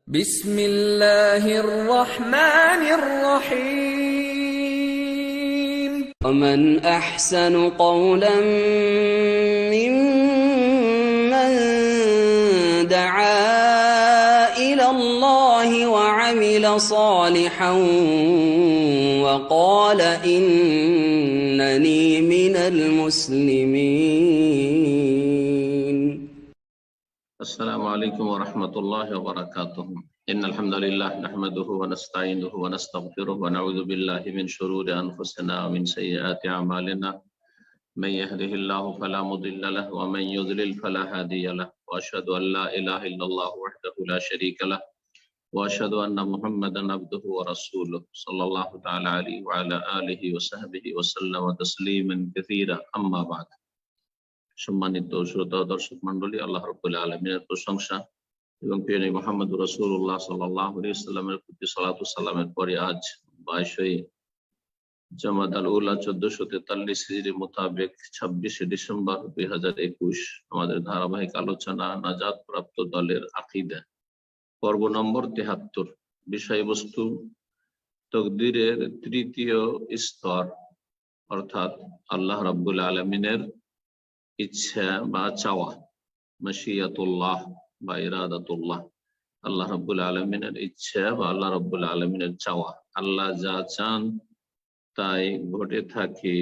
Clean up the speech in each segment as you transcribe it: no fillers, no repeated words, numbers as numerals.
بسم الله الرحمن الرحيم ومن أحسن قولا ممن دعا إلى الله وعمل صالحا وقال إنني من المسلمين. السلام عليكم ورحمة الله وبركاته. إن الحمد لله نحمده ونستعينه ونستغفره ونعوذ بالله من شرور أنفسنا ومن سيئات أعمالنا. من يهده الله فلا مضل له ومن يضلل فلا هادي له، وأشهد أن لا إله إلا الله وحده لا شريك له، وأشهد أن محمدا عبده ورسوله صلى الله تعالى عليه وعلى آله وصحبه وسلم تسليما كثيرا. أما بعد। সম্মানিত শ্রোতা দর্শক মন্ডলী, আল্লাহ রাব্বুল আলামিনের প্রশংসা এবং প্রিয় নবী মুহাম্মদ রাসূলুল্লাহ সাল্লাল্লাহু আলাইহি ওয়াসাল্লামের প্রতি সালাতু সালামের পরে আজ 22 জামাদাল উলা 1443 হিজরি মোতাবেক 26 ডিসেম্বর 2021 আমাদের ধারাবাহিক আলোচনা নাজাত প্রাপ্ত দলের আকীদা পর্ব নম্বর 73। বিষয়বস্তু তাকদীরের তৃতীয় স্তর, অর্থাৎ আল্লাহ রাব্বুল আলামিনের ইচ্ছা বা চাওয়া, মাশিয়াতুল্লাহ বা ইরাদাতুল্লাহ। আল্লাহ রাব্বুল আলামিনের ইচ্ছা বা আল্লাহ রাব্বুল আলামিনের চাওয়া। আল্লাহ যা চান তাই ঘটে থাকে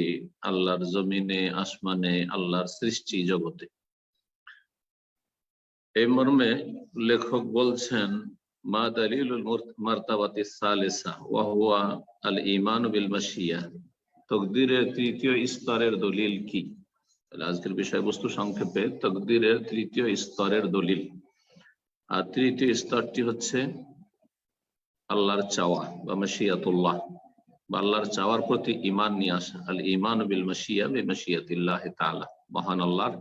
আল্লাহর জমিনে, আসমানে, আল্লাহর সৃষ্টি জগতে। এই মর্মে লেখক বলছেন, মা দালিলুল মারতাবাতিস সালিসা ওয়া হুয়া আল ঈমান বিল মাশিয়া। তাকদীরের তৃতীয় স্তরের দলিল কি? আজকের বিষয়বস্তু সংক্ষেপে তাকদীরের তৃতীয় স্তরের দলিল। আর তৃতীয় স্তরটি হচ্ছে আল্লাহর চাওয়া বা মাশিয়াতুল্লাহ, বা আল্লাহর চাওয়ার প্রতি ঈমান নিয়ে আসা। আল ঈমান বিল মাশিয়া বিমাশিয়াতিল্লাহি তাআলা, মহান আল্লাহর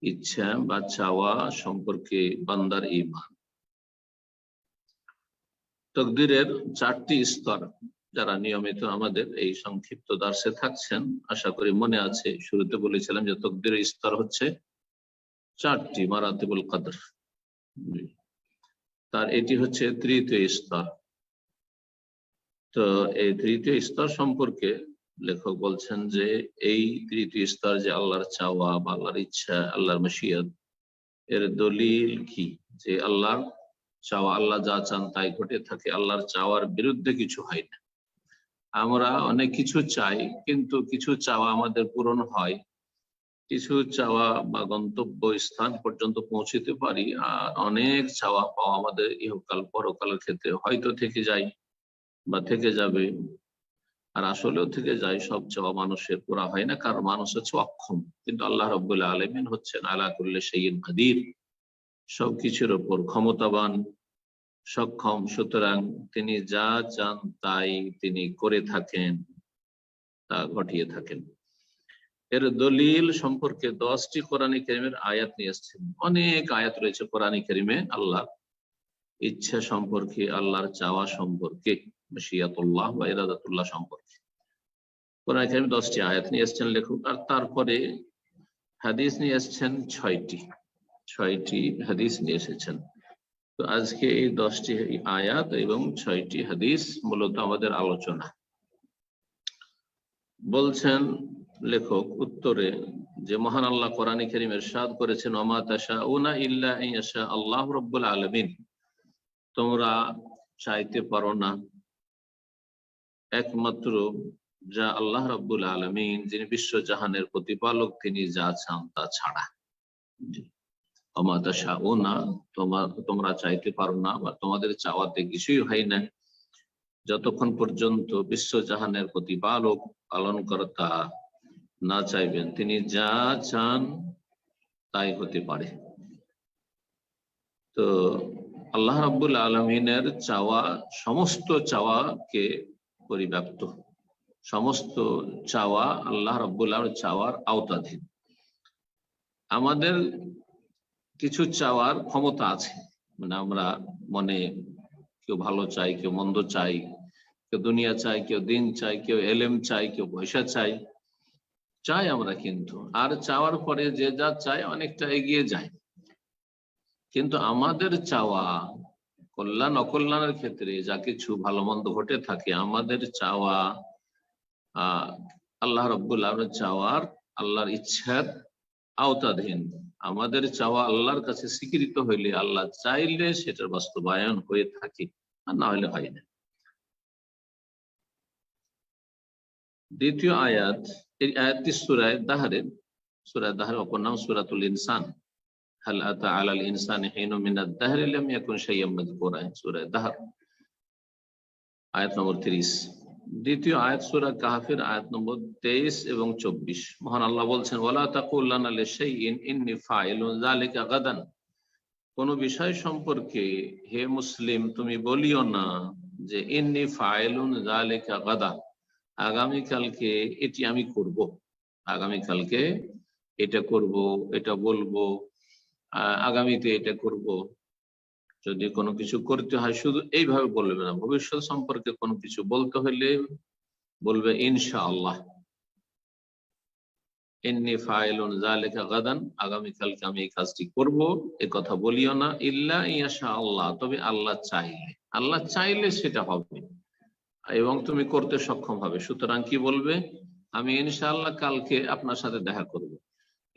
ইচ্ছা বা চাওয়া সম্পর্কে বান্দার ঈমান। তাকদীরের 4টি স্তর। যারা নিয়মিত আমাদের এই সংক্ষিপ্ত দার্সে থাকছেন, আশা করি মনে আছে, শুরুতে বলেছিলাম যে তাকদীরের স্তর হচ্ছে 4টি, মারাতিবুল কদর। তার এটি হচ্ছে তৃতীয় স্তর। তো এই তৃতীয় স্তর সম্পর্কে লেখক বলছেন যে এই তৃতীয় স্তর যে আল্লাহর চাওয়া বা আল্লাহর ইচ্ছা, আল্লাহর মাশিয়াত, এর দলিল কি? যে আল্লাহর চাওয়া, আল্লাহ যা চান তাই ঘটে থাকে, আল্লাহর চাওয়ার বিরুদ্ধে কিছু হয় না। আমরা অনেক কিছু চাই, কিন্তু কিছু চাওয়া আমাদের পূরণ হয়, কিছু চাওয়া বা গন্তব্য স্থান পর্যন্ত পৌঁছতে পারি, আর অনেক চাওয়া পাওয়া আমাদের ইহকাল পরকালের ক্ষেত্রে হয়তো থেকে যায় বা থেকে যাবে, আর আসলেও থেকে যায়। সব চাওয়া মানুষের পুরা হয় না, কারণ মানুষ হচ্ছে অক্ষম, কিন্তু আল্লাহ রাব্বুল আলামিন হচ্ছেন আলা কুল্লি শাইইন কাদির, সবকিছুর উপর ক্ষমতাবান, সক্ষম। সুতরাং তিনি যা চান তাই তিনি করে থাকেন, তা ঘটিয়ে থাকেন। এর দলিল সম্পর্কে 10টি কোরআন কারীমের আয়াত নিয়ে এসেছেন। অনেক আয়াত রয়েছে কোরআন কারীমে আল্লাহর ইচ্ছা সম্পর্কে, আল্লাহর চাওয়া সম্পর্কে, মাশিয়াতুল্লাহ বা ইরাদাতুল্লাহ সম্পর্কে। কোরআন কারীমে 10টি আয়াত নিয়ে এসেছেন লেখক, আর তারপরে হাদিস নিয়ে এসেছেন 6টি হাদিস নিয়ে এসেছেন। তো আজকে এই 10টি আয়াত এবং 6টি হাদিস মূলত আমাদের আলোচনা। বলছেন লেখক উত্তরে যে মহান আল্লাহ কোরআনে কারীমে ইরশাদ করেছেন, ওমা তাশাউনা ইল্লা আইয়াশা আল্লাহু রাব্বুল আলামিন, তোমরা চাইতে পারো না একমাত্র যা আল্লাহ রাব্বুল আলামিন, যিনি বিশ্ব জাহানের প্রতিপালক, তিনি যা চান তা ছাড়া। ওমা তাশাউনা, তোমরা চাইতে পারো না বা তোমাদের চাওয়াতে কিছুই হয় না যতক্ষণ পর্যন্ত বিশ্ব জাহানের প্রতিপালক, পালনকর্তা না চাইবেন। তিনি যা চান তাই হতে পারে। তো আল্লাহ রাব্বুল আলামিনের চাওয়া সমস্ত চাওয়াকে পরিব্যাপ্ত, সমস্ত চাওয়া আল্লাহ রাব্বুল আলামিনের চাওয়ার আওতাধীন। আমাদের কিছু চাওয়ার ক্ষমতা আছে, মানে আমরা মনে কেউ ভালো চাই, কেউ মন্দ চাই, কেউ দুনিয়া চাই, কেউ দিন চাই, কেউ এলেম চাই, কেউ পয়সা চাই আমরা। কিন্তু আর চাওয়ার পরে যে যা চাই অনেকটা এগিয়ে যায়। কিন্তু আমাদের চাওয়া কল্যাণ অকল্যাণের ক্ষেত্রে যা কিছু ভালো মন্দ ঘটে থাকে, আমাদের চাওয়া আল্লাহ রাব্বুল আলামিনের চাওয়ার, আল্লাহর ইচ্ছার আওতাধীন। আমাদের চাওয়া আল্লাহর কাছে স্বীকৃত হইলে, আল্লাহ চাইলে সেটার বাস্তবায়ন হয়ে থাকে, আর না হলে হয় না। দ্বিতীয় আয়াত, এই আয়াতটি সূরা দাহরের অপর নাম সূরাতুল ইনসান। হাল আতা আলাল ইনসানি হিনুম মিনাদ দাহরি লাম ইয়াকুন শাইয়্যাম মাযকুরা, সূরা দাহর আয়াত নম্বর 30। দ্বিতীয় আয়াত সূরা কাহফের আয়াত নম্বর 23 এবং 24। মহান আল্লাহ বলছেন, ওয়ালা তাকুলান্না লিশাইইন ইন্নী ফাইলুন যালিকা গাদান। কোন বিষয় সম্পর্কে হে মুসলিম তুমি বলিও না যে ইন্নী ফাইলুন যালিকা গাদান, আগামীকালকে এটি আমি করব, আগামীকালকে এটা করব, এটা বলবো, আগামীতে এটা করব। যদি কোনো কিছু করতে হয় শুধু এইভাবে বলবে না, ভবিষ্যৎ সম্পর্কে কোনো কিছু বলতে হলে বলবে ইনশাআল্লাহ। ইন্নী ফাইলুন যালিকা গাদান, আগামীকালকে আমি এই কাজটি করব, এ কথা বলিও না। ইল্লা ইয়াশা আল্লাহ, তবে আল্লাহ চাইলে, আল্লাহ চাইলে সেটা হবে এবং তুমি করতে সক্ষম হবে। সুতরাং কি বলবে? আমি ইনশাআল্লাহ কালকে আপনার সাথে দেখা করব,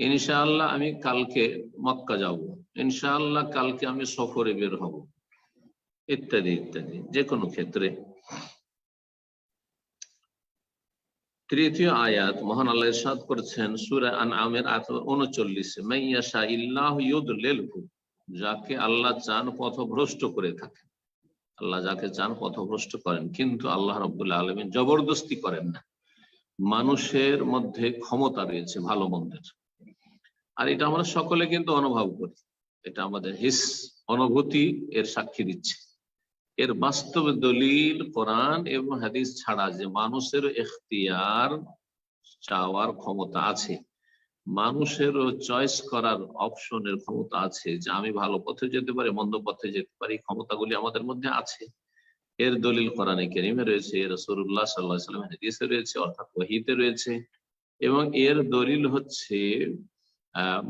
ইনশাআল্লাহ আমি কালকে মক্কা যাব, ইনশাআল্লাহ কালকে আমি সফরে বের হব, ইত্যাদি ইত্যাদি, যে কোনো ক্ষেত্রে। তৃতীয় আয়াত মহান আল্লাহ ইরশাদ করেছেন সূরা আনআমের আয়াত 39, মাইয়াশা ইল্লাহু ইউদলিলহু, যাকে আল্লাহ চান পথভ্রষ্ট করে থাকেন। আল্লাহ যাকে চান পথভ্রষ্ট করেন, কিন্তু আল্লাহ রাব্বুল আলামিন জবরদস্তি করেন না। মানুষের মধ্যে ক্ষমতা রয়েছে ভালো মন্দের, আর এটা আমরা সকলে কিন্তু অনুভব করি। এটা আমাদের হিস, অনুভূতি এর সাক্ষী দিচ্ছে। এর বাস্তব দলিল কোরআন এবং হাদিস ছাড়া যে মানুষের এখতিয়ার, চাওয়ার ক্ষমতা আছে, মানুষেরও চয়েস করার অপশনের ক্ষমতা আছে, যে আমি ভালো পথে যেতে পারি, মন্দ পথে যেতে পারি, ক্ষমতাগুলি আমাদের মধ্যে আছে। এর দলিল কোরআনে কারীমে রয়েছে, রাসূলুল্লাহ সাল্লাল্লাহু আলাইহি ওয়াসাল্লামের হাদিসে রয়েছে, অর্থাৎ ওহীতে রয়েছে। এবং এর দলিল হচ্ছে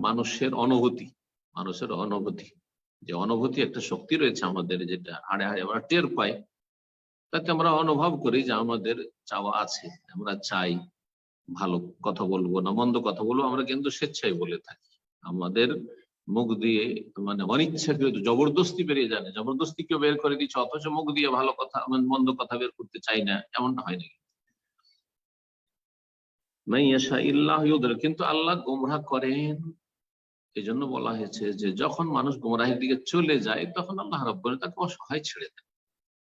মানুষের অনুভূতি, মানুষের অনুভূতি, যে অনুভূতি একটা শক্তি রয়েছে আমাদের, যেটা হাড়ে হাড়ে আমরা টের পাই, তাতে আমরা অনুভব করি যে আমাদের চাওয়া আছে, আমরা চাই ভালো কথা বলবো না মন্দ কথা বলবো, আমরা কিন্তু স্বেচ্ছায় বলে থাকি। আমাদের মুখ দিয়ে মানে অনিচ্ছাকৃত জবরদস্তি বেরিয়ে যায় না, জবরদস্তি কেউ বের করে দিচ্ছে, অথচ মুখ দিয়ে ভালো কথা মন্দ কথা বের করতে চাই না, এমনটা হয় নাকি? মাইয়াশা ইল্লাহু ইউদলিল, কিন্তু আল্লাহ গোমরাহ করেন। এই জন্য বলা হয়েছে যে যখন মানুষ গোমরাহের দিকে চলে যায়, তখন আল্লাহ রাব্বুল আলামিন তাকে অসহায় ছেড়ে দেন,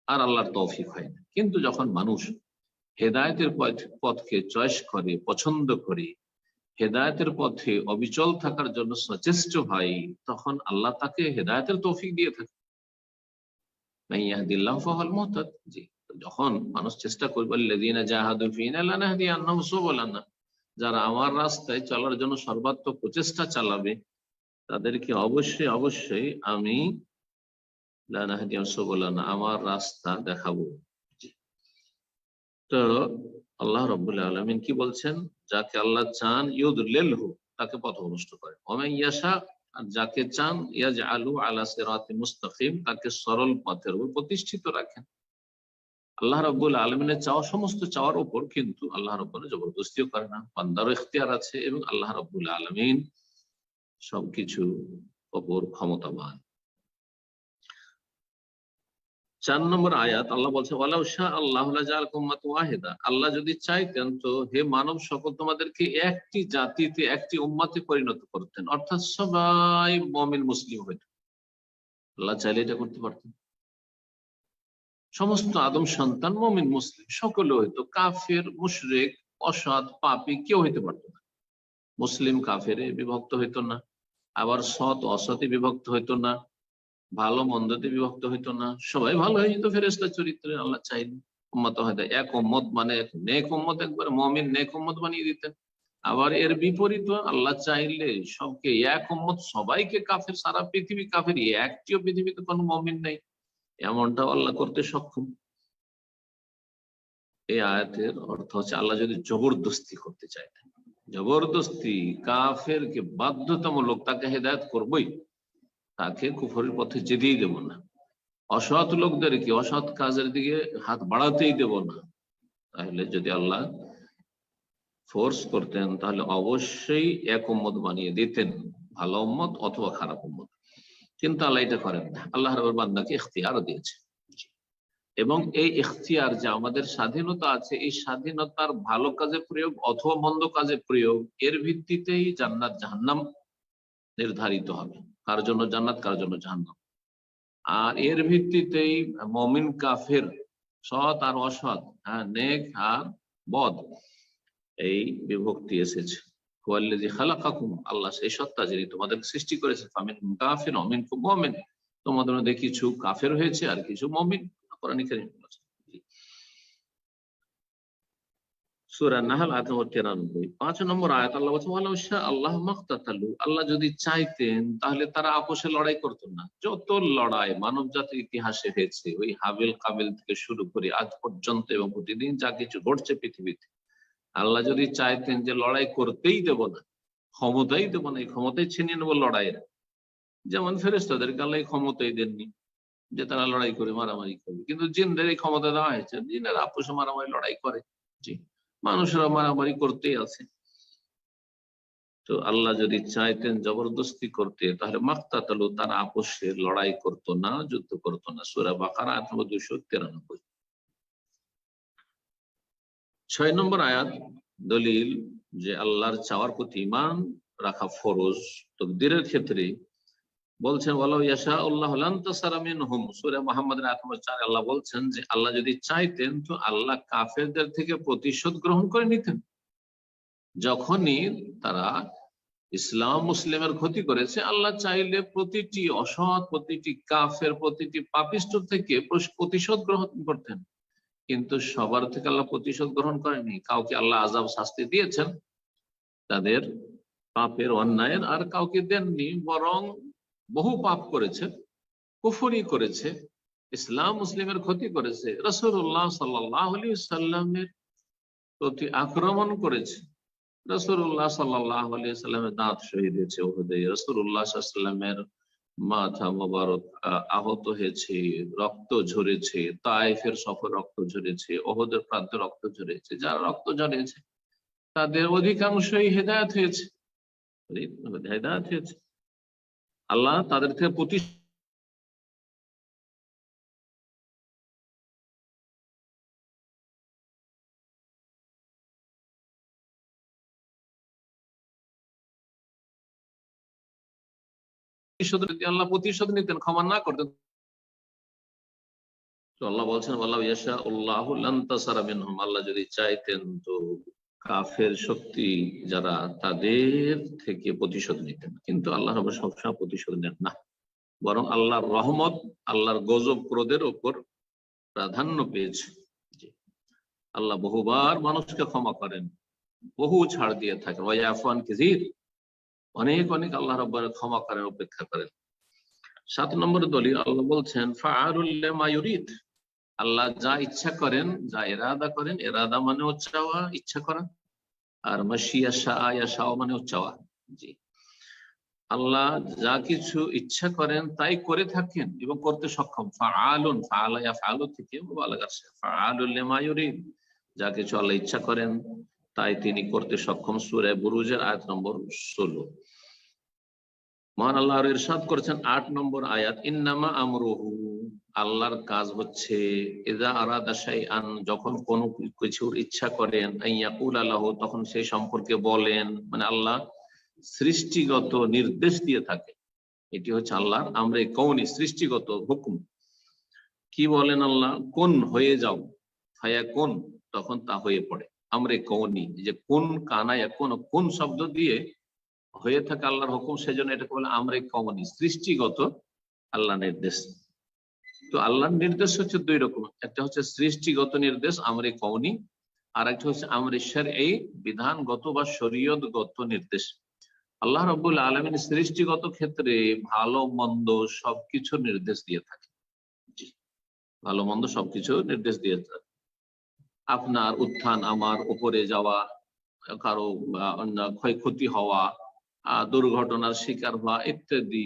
আর আল্লাহর তৌফিক হয় না। কিন্তু যখন মানুষ হেদায়েতের পথকে চয়েস করে, পছন্দ করে, হেদায়েতের পথে অবিচল থাকার জন্য সচেষ্ট হয়, তখন আল্লাহ তাকে হেদায়েতের তৌফিক দিয়ে থাকে। মাইয়াহদিল্লাহু ফাহুয়াল মুহতাদ, জি, যখন মানুষ চেষ্টা করবে, আল্লাযীনা জাহাদু ফীনা লানাহদিয়ান্নাহুম সুবুলানা, যারা আমার রাস্তায় চলার জন্য সর্বাত্মক প্রচেষ্টা চালাবে, তাদেরকে অবশ্যই অবশ্যই আমি লানাহদিয়ান্নাহুম সুবুলানা, আমার রাস্তা দেখাবো। তো আল্লাহ রাব্বুল আলামিন কি বলছেন? যাকে আল্লাহ চান ইউদলিলহু, তাকে পথভ্রষ্ট করেন। ওয়া মান ইয়াশা, আর যাকে চান ইয়াজআলু আলা সিরাতিন মুস্তাকিম, তাকে সরল পথের উপর প্রতিষ্ঠিত রাখেন। আল্লাহ রাব্বুল আলামিনের চাওয়া সমস্ত চাওয়ার উপর, কিন্তু আল্লাহ রাব্বুল জবরদস্তিও করে না, বান্দারও ইখতিয়ার আছে, এবং আল্লাহ রাব্বুল আলামিন সবকিছু উপর ক্ষমতাবান। 4 নম্বর আয়াত আল্লাহ বলছে, ওয়ালাউ শা আল্লাহু লাজাআলাকুম উম্মাতান ওয়াহিদা, আল্লাহ যদি চাইতেন তো হে মানব সকল তোমাদেরকে একটি জাতিতে, একটি উম্মতে পরিণত করতেন, অর্থাৎ সবাই মুমিন মুসলিম হইত। আল্লাহ চাইলে এটা করতে পারতেন, সমস্ত আদম সন্তান মুমিন মুসলিম সকলে হইতো, কাফের মুশরিক অসৎ পাপী কেউ হইতে পারত না। মুসলিম কাফেরে বিভক্ত হইতো না, আবার সৎ অসৎে বিভক্ত হইতো না, ভালো মন্দতে বিভক্ত হইতো না, সবাই ভালো হয়ে যেত ফেরেশতা চরিত্রে। আল্লাহ চাইলেন উম্মত হয় এক উম্মত, মানে নেক উম্মত, একবার মুমিন নেক উম্মত বানিয়ে দিতেন। আবার এর বিপরীত, আল্লাহ চাইলে সবকে এক উম্মত, সবাইকে কাফের, সারা পৃথিবী কাফের, একটিও পৃথিবীতে কোনো মুমিন নেই, এমনটাও আল্লাহ করতে সক্ষম। এই আয়াতের অর্থ হচ্ছে, আল্লাহ যদি জবরদস্তি করতে চাইতেন, জবরদস্তি কাফেরকে বাধ্যতামূলক, তাকে হেদায়েত করবই, তাকে কুফরের পথে যেতেই দেব না, অসৎ লোকদেরকে অসৎ কাজের দিকে হাত বাড়াতেই দেব না। তাহলে যদি আল্লাহ ফোর্স করতেন তাহলে অবশ্যই এক উম্মত বানিয়ে দিতেন, ভালো উম্মত অথবা খারাপ উম্মত। কিন্তু আল্লাহ এটা করেন না। আল্লাহ রাব্বুল বান্দাকে ইখতিয়ার দিয়েছে, এবং এই ইখতিয়ার যে আমাদের স্বাধীনতা আছে, এই স্বাধীনতার ভালো কাজে প্রয়োগ অথবা মন্দ কাজে প্রয়োগ, এর ভিত্তিতেই জান্নাত জাহান্নাম নির্ধারিত হবে। কার জন্য জান্নাত, কার জন্য জাহান্নাম। আর এর ভিত্তিতেই মুমিন কাফের, সৎ আর অসৎ, নেক আর বদ, এই বিভক্তি এসেছে। হুয়াল্লাযী খালাকাকুম, আল্লাহ সেই সত্তা যিনি তোমাদের সৃষ্টি করেছেন। ফামিনকুম কাফির ওয়া মিনকুম মুমিন, তোমাদের মধ্যে কিছু কাফের হয়েছে আর কিছু মুমিন। কোরআন কারীম বলেছে। সূরা নাহল আয়াত নম্বর 93, 5 নম্বর আয়াত আল্লাহ বলেছেন ওয়ালাউ শা আল্লাহু মাকতাতালু, আল্লাহ যদি চাইতেন তাহলে তারা আপোষে লড়াই করতেন না। যত লড়াই মানব জাতির ইতিহাসে হয়েছে, ওই হাবিল কাবিল থেকে শুরু করে আজ পর্যন্ত এবং প্রতিদিন যা কিছু ঘটছে পৃথিবীতে, আল্লাহ যদি চাইতেন যে লড়াই করতেই দেব না, ক্ষমতাই দেব না, এই ক্ষমতাই ছিনিয়ে নেবো লড়াইয়ের, যেমন ফেরেশতাদেরকে আল্লাহ ক্ষমতাই দেননি যে তারা লড়াই করে মারামারি করবে, কিন্তু জিনদের এই ক্ষমতা দেওয়া হয়েছে, জিনেরা আপোষে মারামারি লড়াই করে। জি, মানুষরা মারামারি করতেই আছে। তো আল্লাহ যদি চাইতেন জবরদস্তি করতে তাহলে মাকতাতালু, তারা আপোষে লড়াই করতো না, যুদ্ধ করতো না। সূরা বাকারা আয়াত নম্বর 293। 6 নম্বর আয়াত দলিল যে আল্লাহর চাওয়ার প্রতি ঈমান রাখা ফরজ। তাকদীরের ক্ষেত্রে বলছেন ওয়ালাউ ইয়াশা আল্লাহু লানতাসারা মিনহুম, সূরা মুহাম্মাদের আয়াত নম্বর 4 আল্লাহ বলছেন যে আল্লাহ যদি চাইতেন তো আল্লাহ কাফেরদের থেকে প্রতিশোধ গ্রহণ করে নিতেন। যখনই তারা ইসলাম মুসলিমের ক্ষতি করেছে, আল্লাহ চাইলে প্রতিটি অসৎ, প্রতিটি কাফের, প্রতিটি পাপিষ্ঠ থেকে প্রতিশোধ গ্রহণ করতেন। কিন্তু সবার থেকে আল্লাহ প্রতিশোধ গ্রহণ করেনি। কাউকে আল্লাহ আযাব শাস্তি দিয়েছেন তাদের পাপের অন্যায়ের, আর কাউকে দেননি। বরং বহু পাপ করেছে, কুফরি করেছে, ইসলাম মুসলিমের ক্ষতি করেছে, রাসূলুল্লাহ সাল্লাল্লাহু আলাইহি ওয়াসাল্লামের প্রতি আক্রমণ করেছে। রাসূলুল্লাহ সাল্লাল্লাহু আলাইহি ওয়াসাল্লামের দাঁত শহীদ হয়েছে উহুদে, রাসূলুল্লাহ সাল্লাল্লাহু আলাইহি ওয়াসাল্লামের মাথা মোবারক আহত হয়েছে, রক্ত ঝরেছে, তায়েফের সফর রক্ত ঝরেছে, উহুদের প্রান্তে রক্ত ঝরেছে। যারা রক্ত ঝরেছে তাদের অধিকাংশই হেদায়েত হয়েছে, হেদায়েত হয়েছে। আল্লাহ তাদের থেকে আল্লাহ প্রতিশোধ নিতেন, ক্ষমা না করতেন। তো আল্লাহ বলছেন ওয়ালাউ ইয়াশা আল্লাহু লানতাসারা মিনহুম, আল্লাহ যদি চাইতেন তো কাফের শক্তি যারা তাদের থেকে প্রতিশোধ নিতেন। কিন্তু আল্লাহ রাব্বুল সবসময় প্রতিশোধ নেন না, বরং আল্লাহর রহমত, আল্লাহর গজব ক্রোধের উপর প্রাধান্য পেয়েছে। আল্লাহ বহুবার মানুষকে ক্ষমা করেন, বহু ছাড় দিয়ে থাকেন। ওয়াইয়াফু আন কাসীর, অনেক অনেক আল্লাহ রাব্বুল ক্ষমা করেন, অপেক্ষা করেন। 7 নম্বর দলিল আল্লাহ বলছেন ফাআলুল লিমা ইউরিদ, আল্লাহ যা ইচ্ছা করেন, যা ইরাদা করেন, ইরাদা মানে চাওয়া, ইচ্ছা করা, আর মাশিয়া শাআ মানে চাওয়া। জি, আল্লাহ যা কিছু ইচ্ছা করেন তাই করে থাকেন এবং করতে সক্ষম। ফাআলুন, ফাআলা ইয়াফআলু থেকে মুবালাগা আসে, ফাআলুল লিমা ইউরিদ, যা কিছু আল্লাহ ইচ্ছা করেন তাই তিনি করতে সক্ষম। সূরা বুরুজের আয়াত নম্বর 16। মহান আল্লাহ ইরশাদ করেছেন 8 নম্বর আয়াত, ইন্নামা আমরুহু, আল্লাহর কাজ হচ্ছে ইযা আরাদা শাইআন, যখন কোন কিছুর ইচ্ছা করেন, আইয়াকুলা লাহু, তখন সেই সম্পর্কে বলেন। মানে আল্লাহ সৃষ্টিগত নির্দেশ দিয়ে থাকে, এটি হচ্ছে আল্লাহর আমরে কওনি, সৃষ্টিগত হুকুম। কি বলেন আল্লাহ? কোন, হয়ে যাও, ফায়াকুন, তখন তা হয়ে পড়ে। আমরে কওনি, যে কোন কানায়া কোন শব্দ দিয়ে হয়ে থাকে আল্লাহর হুকুম, সেজন্য এটাকে বলে আমরে কওনি, সৃষ্টিগত আল্লাহ নির্দেশ। তো আল্লাহর নির্দেশ হচ্ছে 2 রকম, একটা হচ্ছে সৃষ্টিগত নির্দেশ আমরে কওনি, আর একটা হচ্ছে আমরে শারঈ, বিধানগত বা শরীয়তগত নির্দেশ। আল্লাহ রাব্বুল আলামিন সৃষ্টিগত ক্ষেত্রে ভালো মন্দ সবকিছু নির্দেশ দিয়ে থাকে। ভালো মন্দ সবকিছু নির্দেশ দিয়ে থাকে। আপনার উত্থান, আমার উপরে যাওয়া, কারো ক্ষয়ক্ষতি হওয়া, দুর্ঘটনার শিকার হওয়া ইত্যাদি,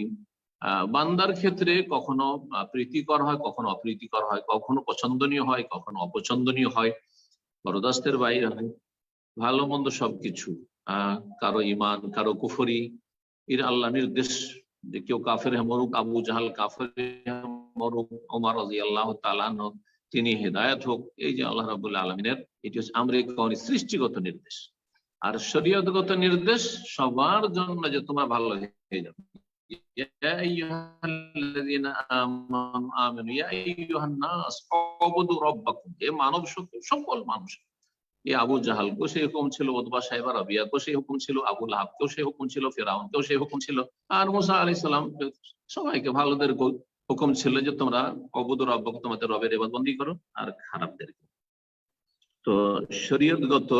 বান্দার ক্ষেত্রে কখনো প্রীতিকর হয়, কখনো অপ্রীতিকর হয়, কখনো পছন্দনীয় হয়, কখনো অপছন্দনীয় হয়, বরদাস্তের বাইরে হয়, ভালো মন্দ সবকিছু। কারো ইমান, কারো কুফরি, এর আল্লাহ নির্দেশ যে কেউ কাফের মরুক, আবু জাহাল কাফের মরুক, ওমর রাদিয়াল্লাহু তাআলা আনহু তিনি হেদায়েত হোক, এই যে আল্লাহ রাব্বুল আলামিনের এটি হচ্ছে আমরে কওনি, সৃষ্টিগত নির্দেশ। আর শরীয়তগত নির্দেশ সবার জন্য যে তোমরা ভালো হয়ে যাবে। ইয়া আইয়ুহাল্লাযীনা আমানু আমিনু ইয়া আইয়ুহান নাস উবুদু রাব্বাকুম, হে মানব সকল মানুষ। এই আবু জাহালকেও সেই হুকুম ছিল, উতবা সাইবা রাবিয়াকেও সেই হুকুম ছিল, আবু লাহাবকেও সেই হুকুম ছিল, ফিরআউনকেও সেই হুকুম ছিল, আর মুসা আলাইহিস সালাম সবাইকে ভালোদের হুকুম ছিল যে তোমরা উবুদু রাব্বাকুম, তোমাদের রবের ইবাদতবন্দি করো, আর খারাপদেরকে। তো শরীয়তগত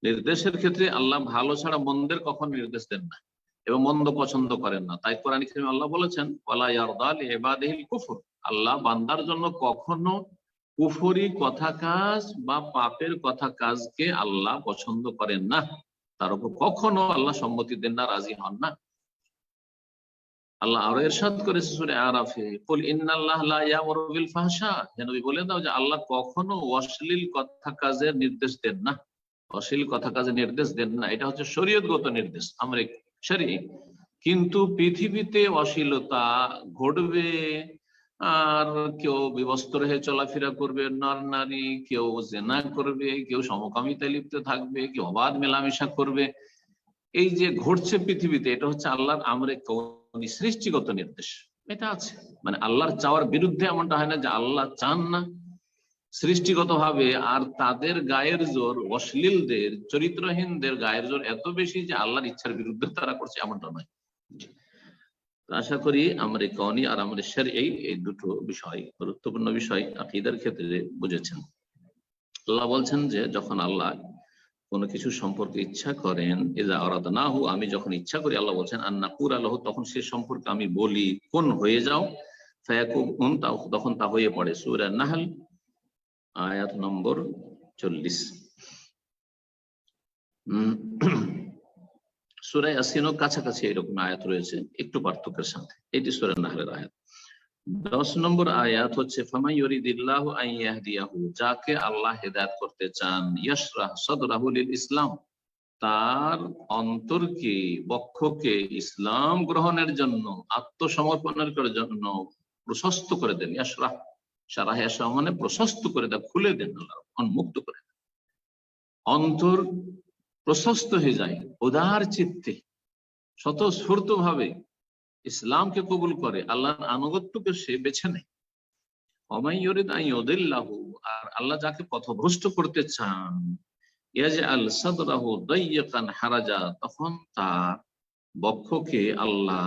নির্দেশের ক্ষেত্রে আল্লাহ ভালো ছাড়া মন্দের কখনো নির্দেশ দেন না এবং মন্দ পছন্দ করেন না। তাই কোরআন কারীমে আল্লাহ বলেছেন ওয়ালা ইয়ারদা লিইবাদিহিল কুফর, আল্লাহ বান্দার জন্য কখনো কুফরি কথা কাজ বা পাপের কথা কাজকে আল্লাহ পছন্দ করেন না, তার উপর কখনো আল্লাহ সম্মতি দেন না, রাজি হন না। আল্লাহ আরো ইরশাদ করেছে সূরা আরাফে, কুল ইন্নাল্লাহা লা ইয়ামুরু বিল ফাহশা, হে নবী বলে দাও যে আল্লাহ কখনো অশ্লীল কথা কাজের নির্দেশ দেন না, অশ্লীল কথা কাজের নির্দেশ দেন না। এটা হচ্ছে শরীয়তগত নির্দেশ, আমরা শরীয়ত। কিন্তু পৃথিবীতে অশ্লীলতা ঘটবে, আর কেউ বিবস্ত্র হয়ে চলাফেরা করবে, নর নারী, কেউ জেনা করবে, কেউ সমকামিতায় লিপ্ত থাকবে, কেউ অবাধ মেলামেশা করবে, এই যে ঘটছে পৃথিবীতে, এটা হচ্ছে আল্লাহর আমরে কওনি, সৃষ্টিগত নির্দেশ। এটা আছে, মানে আল্লাহর চাওয়ার বিরুদ্ধে এমনটা হয় না যে আল্লাহ চান না, সৃষ্টিগত ভাবে। আর তাদের গায়ের জোর, অশ্লীলদের, চরিত্রহীনদের গায়ের জোর এত বেশি যে আল্লাহর ইচ্ছার বিরুদ্ধে তারা করছে, এমনটা নয়। আশা করি আমরে কওনি আর আমরে শরঈ এই দুটো বিষয় গুরুত্বপূর্ণ বিষয় আকীদার ক্ষেত্রে বুঝেছেন। আল্লাহ বলছেন যে যখন আল্লাহ কোনো কিছু সম্পর্কে ইচ্ছা করেন, ইযা আরাদনাহু, আমি যখন ইচ্ছা করি, আল্লাহ বলছেন আন্নাকুরা লাহু, তখন সে সম্পর্কে আমি বলি কোন হয়ে যাও, ফায়াকুন, তখন তা হয়ে পড়ে। সূরা নাহল আয়াত নম্বর 40। সূরা ইয়াসিনও কাছাকাছি এরকম আয়াত রয়েছে, একটু পার্থক্যের সাথে। এটি সূরা নাহলের আয়াত। 10 নম্বর আয়াত হচ্ছে ফামান ইউরিদিল্লাহু আন ইয়াহদিয়াহু, যাকে আল্লাহ হেদায়েত করতে চান, ইয়াশরাহ সাদরাহু লিল ইসলাম, তার অন্তরকে, বক্ষকে ইসলাম গ্রহণের জন্য, আত্মসমর্পণের জন্য প্রশস্ত করে দেন। ইয়াশরাহ, শারাহ ইয়াশরাহ মানে প্রশস্ত করে দেন, খুলে দেন, আল্লাহ উন্মুক্ত করে দেন। অন্তর প্রশস্ত হয়ে যায়, উদার চিত্তে স্বতঃস্ফূর্ত ভাবে ইসলামকে কবুল করে, আল্লাহর আনুগত্যকে সে বেছে নেয়। ওমাই ইউরিদ আন ইউদিল্লাহু, আর আল্লাহ যাকে পথভ্রষ্ট করতে চান, ইয়াজআল সাদরাহু দাইয়্যিকান হারাজা, তখন তার বক্ষকে আল্লাহ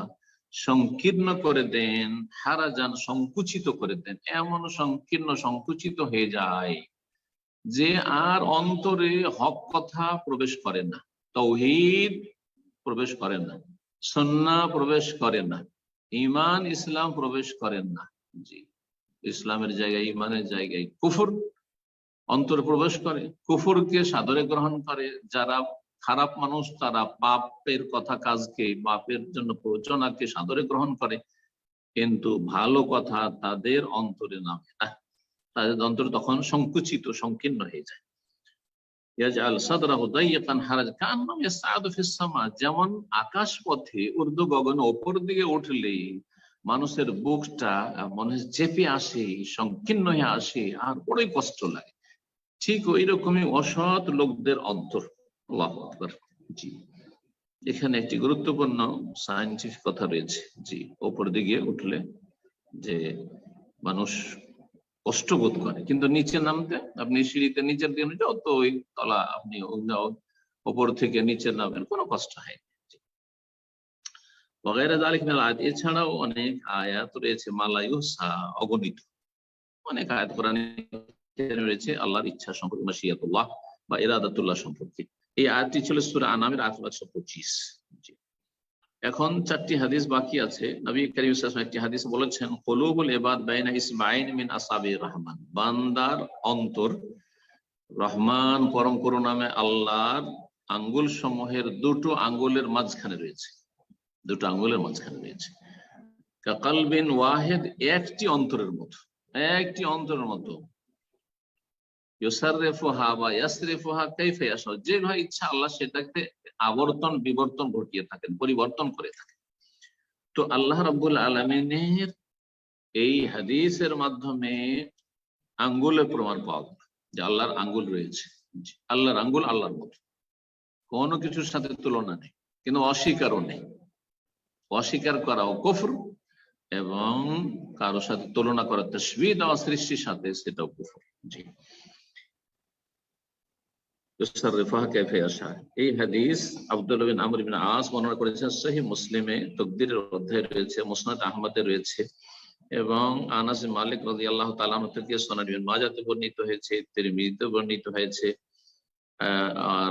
সংকীর্ণ করে দেন, হারাজান সংকুচিত করে দেন, এমন সংকীর্ণ সংকুচিত হয়ে যায় যে আর অন্তরে হক কথা প্রবেশ করে না, তাওহীদ প্রবেশ করে না, সুন্নাহ প্রবেশ করে না, ঈমান ইসলাম প্রবেশ করেন না। জি, ইসলামের জায়গায়, ঈমানের জায়গায় কুফর অন্তরে প্রবেশ করে, কুফরকে সাদরে গ্রহণ করে। যারা খারাপ মানুষ তারা পাপের কথা কাজকে, পাপের জন্য প্ররোচনাকে সাদরে গ্রহণ করে, কিন্তু ভালো কথা তাদের অন্তরে নামে না, তাদের অন্তর তখন সংকুচিত, সংকীর্ণ হয়ে যায়। ইয়াজআল সাদরাহু দাইয়িকান হারাজ কান্নাম ইয়াসআদু ফিস সামা, যেমন আকাশ পথে ঊর্ধ্ব গগনে উপর দিকে উঠলে মানুষের বুকটা মনে হয় চেপে আসে, সংকীর্ণ হয়ে আসে, আর বড়ই কষ্ট লাগে, ঠিক ওই রকমই অসৎ লোকদের অন্তর। আল্লাহু আকবার। জি, এখানে একটি গুরুত্বপূর্ণ সায়েন্টিফিক কথা রয়েছে। জি, উপর দিকে উঠলে যে মানুষ কষ্ট বোধ করে, কিন্তু নিচে নামতে, আপনি সিঁড়িতে নিচের দিকে যত ওই তলা, আপনি উপর থেকে নিচে নামেন, কোনো কষ্ট হয় না। ওয়াগায়রা যালিকা মিনাল আয়াত, এছাড়াও অনেক আয়াত রয়েছে, মালায়ুসা, অগণিত অনেক আয়াত কোরআনে রয়েছে আল্লাহর ইচ্ছা সম্পর্কে, মাশিয়াতুল্লাহ বা ইরাদাতুল্লাহ সম্পর্কে। এই আয়াতটি ছিল সূরা আনামের আয়াত 125। এখন 4টি হাদিস বাকি আছে। নবী কারীম সাল্লাল্লাহু আলাইহি ওয়াসাল্লাম একটি হাদিসে বলেছেন, কুলুবুল ইবাদ বাইনা ইসবাইন মিন আসাবির রহমান, বান্দার অন্তর রহমান পরম করুণাময় আল্লাহর আঙ্গুল সমূহের দুটো আঙ্গুলের মাঝখানে রয়েছে, দুটো আঙ্গুলের মাঝখানে রয়েছে। কাকালবিন ওয়াহিদ, একটি অন্তরের মতো, একটি অন্তরের মতো। ইউসাররিফুহা বা ইয়াসরিফুহা কাইফা ইয়াশা, যেভাবে ইচ্ছা আল্লাহ সেটাকে আবর্তন বিবর্তন ঘটিয়ে থাকেন, পরিবর্তন করে থাকেন। তো আল্লাহ রাব্বুল আলামিনের এই হাদিসের মাধ্যমে আঙ্গুলের প্রমাণ পাওয়া গেল যে আল্লাহর আঙ্গুল রয়েছে। আল্লাহর আঙ্গুল আল্লাহর মতো, কোনো কিছুর সাথে তুলনা নেই, কিন্তু অস্বীকারও নেই। অস্বীকার করাও কুফর, এবং কারোর সাথে তুলনা করা তাশবীহ দেওয়া সৃষ্টির সাথে, সেটাও কুফর। জি, এই হাদিস আব্দুল্লাহ বিন আমর বিন আস বর্ণনা করেছেন সহিহ মুসলিমে, তাকদীরের অধ্যায়ে রয়েছে, মুসনাদ আহমদে রয়েছে, এবং আনাস বিন মালিক রাদিয়াল্লাহু তাআলা আনহু থেকে সুনান ইবনে মাজাহতে বর্ণিত হয়েছে, তিরমিজিতে বর্ণিত হয়েছে, আর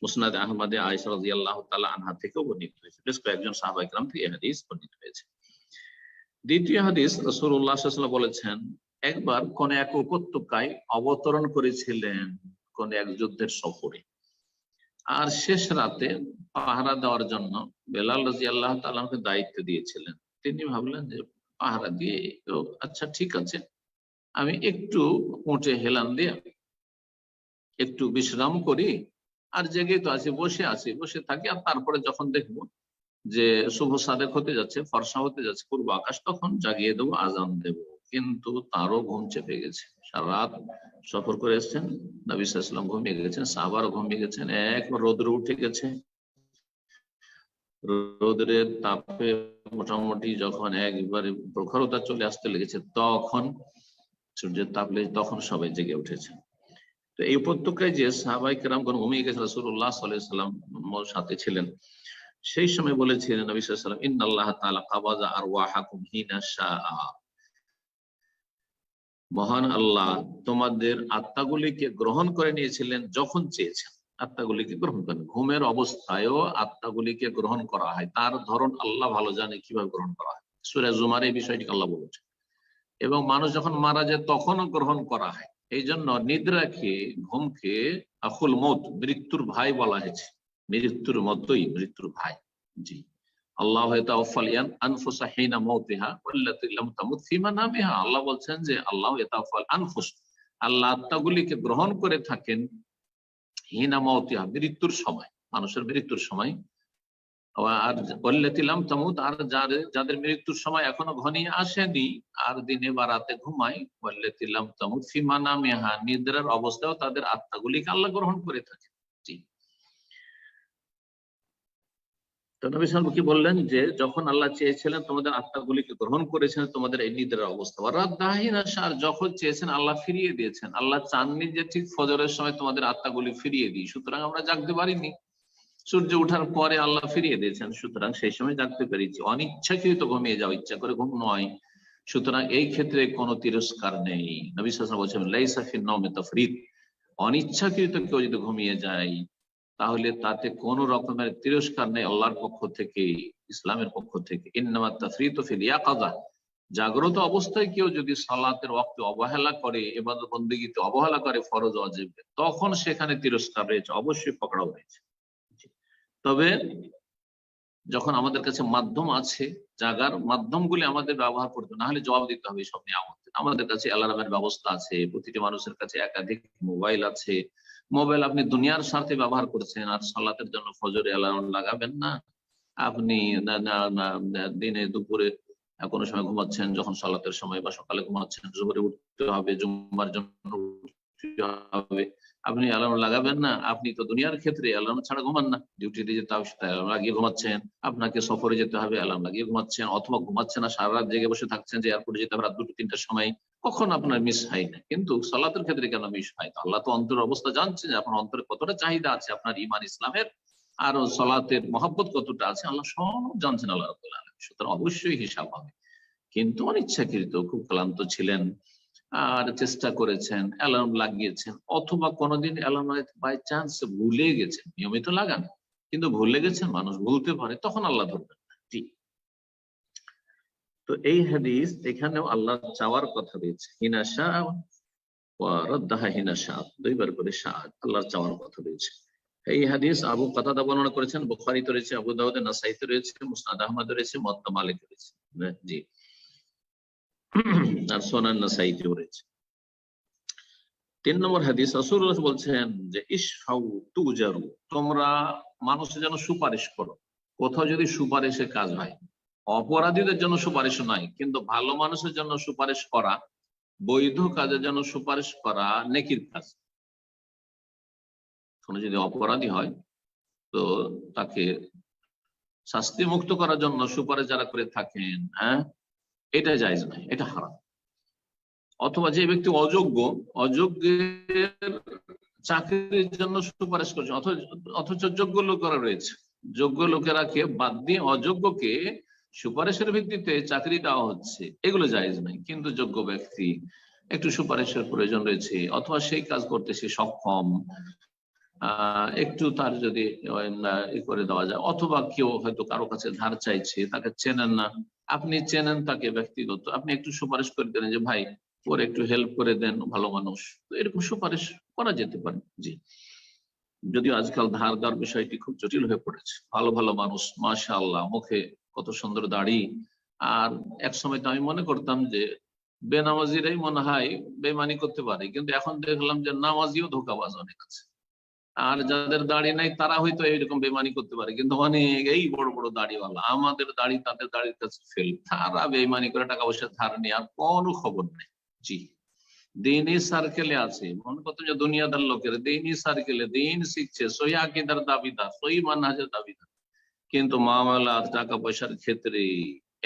মুসনাদ আহমদে আয়েশা রাদিয়াল্লাহু তাআলা আনহা থেকেও বর্ণিত হয়েছে। বেশ কয়েকজন সাহাবা ইকরাম থেকে এই হাদিস বর্ণিত হয়েছে। দ্বিতীয় হাদিস, রাসূলুল্লাহ সাল্লাল্লাহু আলাইহি ওয়াসাল্লাম বলেছেন, একবার কোন এক উপত্যকায় অবতরণ করেছিলেন কোন এক যুদ্ধের সফরে, আর শেষ রাতে পাহারা দেওয়ার জন্য বেলাল রাদিয়াল্লাহু তাআলা আনহুকে দায়িত্ব দিয়েছিলেন। তিনি ভাবলেন যে পাহারা দিয়ে তো আচ্ছা ঠিক আছে, আমি একটু উঠে হেলান দিয়ে একটু বিশ্রাম করি, আর জেগে তো আছি, বসে থাকি, আর তারপরে যখন দেখবো যে শুভ সাদেক হতে যাচ্ছে, ফর্সা হতে যাচ্ছে পূর্ব আকাশ, তখন জাগিয়ে দেবো, আজান দেবো। কিন্তু তারও ঘুম চেপে গেছে, সারা রাত সফর করে এসছেন, নবী সাল্লাল্লাহু আলাইহি ওয়াসাল্লাম ঘুমিয়ে গেছেন, সাহাবারও ঘুমিয়ে গেছেন, একবার রোদ্র উঠে গেছে, রোদ্রের তাপে মোটামুটি যখন একবারে প্রখরতা চলে আসতে লেগেছে, তখন সূর্যের তাপ লেগে তখন সবাই জেগে উঠেছে। তো এই উপত্যকায় যে সাহাবায়ে কেরামগণ ঘুমিয়ে গেছেন, রাসূলুল্লাহ সাল্লাল্লাহু আলাইহি ওয়াসাল্লাম সাথে ছিলেন, সেই সময় বলেছিলেন নবী সাল্লাল্লাহু আলাইহি ওয়াসাল্লাম, ইন্নাল্লাহা তাআলা কাবাযা আরওয়াহাকুম হিনা শাআ, মহান আল্লাহ তোমাদের আত্মাগুলিকে গ্রহণ করে নিয়েছিলেন যখন চেয়েছেন। আত্মাগুলিকে গ্রহণ করেন, ঘুমের অবস্থায়ও আত্মাগুলিকে গ্রহণ করা হয়, তার ধরন আল্লাহ ভালো জানে কিভাবে গ্রহণ করা হয়। সূরা জুমার এই বিষয়টি আল্লাহ বলেছেন। এবং মানুষ যখন মারা যায় তখনও গ্রহণ করা হয়। এই জন্য নিদ্রাকে, ঘুমকে আখুল মৌত, মৃত্যুর ভাই বলা হয়েছে, মৃত্যুর মতোই, মৃত্যুর ভাই। জি, আল্লাহ আনফুসা হিনা মাউতিহা ওয়াল্লাতী লাম তামুত ফি মানামিহা, আল্লাহ বলছেন যে আল্লাহ ইয়াতাওয়াফাল আনফুস, আল্লাহ আত্মাগুলিকে গ্রহণ করে থাকেন হিনা মাউতিহা, মৃত্যুর সময়, মানুষের মৃত্যুর সময়, আর ওয়াল্লাতী লাম তামুত, আর যাদের মৃত্যুর সময় এখনো ঘনিয়ে আসেনি আর দিনে বা রাতে ঘুমায়, ওয়াল্লাতী লাম তামুত ফি মানামিহা, নিদ্রার অবস্থায়ও তাদের আত্মাগুলিকে আল্লাহ গ্রহণ করে থাকেন। জি, তো নবী সাল্লাল্লাহু আলাইহি ওয়াসাল্লাম কি বললেন যে যখন আল্লাহ চেয়েছিলেন তোমাদের আত্মাগুলিকে গ্রহণ করেছেন তোমাদের এই নিদ্রার অবস্থা, আর যখন চেয়েছেন আল্লাহ ফিরিয়ে দিয়েছেন। আল্লাহ চাননি যে ঠিক ফজরের সময় তোমাদের আত্মাগুলি ফিরিয়ে দিই, সুতরাং আমরা জাগতে পারিনি, সূর্য ওঠার পরে আল্লাহ ফিরিয়ে দিয়েছেন, সুতরাং সেই সময় জাগতে পেরেছি। অনিচ্ছাকৃত ঘুমিয়ে যাও, ইচ্ছা করে ঘুম নয়, সুতরাং এই ক্ষেত্রে কোনো তিরস্কার নেই। নবী সাল্লাল্লাহু আলাইহি ওয়াসাল্লাম বলেছেন লাইসা ফিন নাওমি তাফরিদ, অনিচ্ছাকৃত কেউ যদি ঘুমিয়ে যায় তাহলে তাতে কোন রকমের তিরস্কার নেই আল্লাহর পক্ষ থেকে, ইসলামের পক্ষ থেকে। ইন্নামাত তাফরিতু ফিল ইয়াকাযা, জাগ্রত অবস্থায় কেউ যদি সালাতের ওয়াক্তে অবহেলা করে, ইবাদত বন্দেগীতে অবহেলা করে, ফরজ ওয়াজিব, তখন সেখানে তিরস্কার রয়েছে, অবশ্যই পকড়াও রয়েছে। তবে যখন আমাদের কাছে মাধ্যম আছে, জাগার মাধ্যমগুলি আমাদের ব্যবহার করতে, না হলে জবাব দিতে হবে সব নিয়ে। আমাদের কাছে অ্যালার্মের ব্যবস্থা আছে, প্রতিটি মানুষের কাছে একাধিক মোবাইল আছে। মোবাইল আপনি দুনিয়ার স্বার্থে ব্যবহার করছেন, আর সালাতের জন্য ফজরে অ্যালার্ম লাগাবেন না। আপনি দিনে দুপুরে কোনো সময় ঘুমাচ্ছেন, যখন সালাতের সময়, বা সকালে ঘুমাচ্ছেন, জোহরে উঠতে হবে, জুম্মার জন্য উঠতে হবে, আপনি অ্যালার্ম লাগাবেন না। আপনি তো দুনিয়ার ক্ষেত্রে অ্যালার্ম ছাড়া ঘুমান না, ডিউটিতে যেতে হবে সেটা অ্যালার্ম লাগিয়ে ঘুমাচ্ছেন, আপনাকে সফরে যেতে হবে অ্যালার্ম লাগিয়ে ঘুমাচ্ছেন, অথবা ঘুমাচ্ছেন না, সারা রাত জেগে বসে থাকছেন যে এয়ারপোর্টে যেতে হবে রাত 2-3টার সময়, কখন আপনার মিস হয় না। কিন্তু সালাতের ক্ষেত্রে কেন মিস হয়? আল্লাহ তো অন্তরের অবস্থা জানছেন যে আপনার অন্তরে কতটা চাহিদা আছে, আপনার ঈমান ইসলামের আর সালাতের মহব্বত কতটা আছে, আল্লাহ সব জানছেন আল্লাহ রাব্বুল আলামিন। সুতরাং অবশ্যই হিসাব হবে। কিন্তু অনিচ্ছাকৃত খুব ক্লান্ত ছিলেন আর চেষ্টা করেছেন, অ্যালার্ম লাগিয়েছেন, অথবা কোনোদিন অ্যালার্ম বাই চান্স ভুলে গেছেন, নিয়মিত লাগান কিন্তু ভুলে গেছেন, মানুষ ভুলতে পারে, তখন আল্লাহ ধরবেন না। ঠিক, তো এই হাদিস এখানেও আল্লাহ চাওয়ার কথা রয়েছে, হিনাশা ওয়া রাদ্দাহা হিনাশা, দুইবার করে আল্লাহর চাওয়ার কথা রয়েছে। এই হাদিস আবু কাতাদা বর্ণনা করেছেন, বুখারীতে রয়েছে, আবু দাউদে, নাসাইতে রয়েছে, মুসনাদ আহমদে রয়েছে, মুওয়াত্তা মালিকে রয়েছে, জি, আর সুনান নাসাইতেও রয়েছে। 3 নম্বর হাদিস, রাসূলুল্লাহ বলছেন যে ইশফাউ তুজারু, তোমরা মানুষের জন্য সুপারিশ করো। কোথাও যদি সুপারিশের কাজ হয়, অপরাধীদের জন্য সুপারিশ নয়, কিন্তু ভালো মানুষের জন্য সুপারিশ করা, বৈধ কাজের জন্য সুপারিশ করা নেকির কাজ। কোনো যদি অপরাধী হয় তো তাকে শাস্তি মুক্ত করার জন্য সুপারিশ যারা করে থাকেন, হ্যাঁ, এটা জায়েজ নয়, এটা হারাম। অথবা যে ব্যক্তি অযোগ্যের চাকরির জন্য সুপারিশ করছে, অথচ যোগ্য লোকেরা রয়েছে, যোগ্য লোকেরাকে বাদ দিয়ে অযোগ্যকে সুপারিশের ভিত্তিতে চাকরি দেওয়া হচ্ছে, এগুলো জায়েজ নাই। কিন্তু যোগ্য ব্যক্তি, একটু সুপারিশের প্রয়োজন রয়েছে, অথবা সেই কাজ করতে সে সক্ষম, একটু তার যদি করে দেওয়া যায়, অথবা কেউ হয়তো কারো কাছে ধার চাইছে, তাকে চেনেন না, আপনি চেনেন তাকে ব্যক্তিগত, আপনি একটু সুপারিশ করে দেন যে ভাই ওর একটু হেল্প করে দেন, ভালো মানুষ, তো এরকম সুপারিশ করা যেতে পারে। জি, যদিও আজকাল ধার দেওয়ার বিষয়টি খুব জটিল হয়ে পড়েছে। ভালো ভালো মানুষ, মাশাআল্লাহ, মুখে কত সুন্দর দাড়ি, আর এক সময় তো আমি মনে করতাম যে বেনামাজিরাই মনে হয় বেমানি করতে পারে, কিন্তু এখন দেখলাম যে নামাজিও ধোঁকাবাজ অনেক আছে, আর যাদের দাড়ি নাই তারা হয়তো এইরকম বেমানি করতে পারে, কিন্তু অনেক এই বড় বড় দাড়িওয়ালা, আমাদের দাড়ি তাদের দাড়ির কাছে ফেল, তারা বেমানি করে টাকা পয়সা ধার নেই, আর কোনো খবর নেই। জি, দিনই সার্কেলে আছে, মনে করতো যে দুনিয়াদার লোকের দিনই সার্কেলে দিন শিখছে, সহি আকীদার দাবিদার, সহি মানহাজের দাবিদার, কিন্তু মামলাত টাকা পয়সার ক্ষেত্রে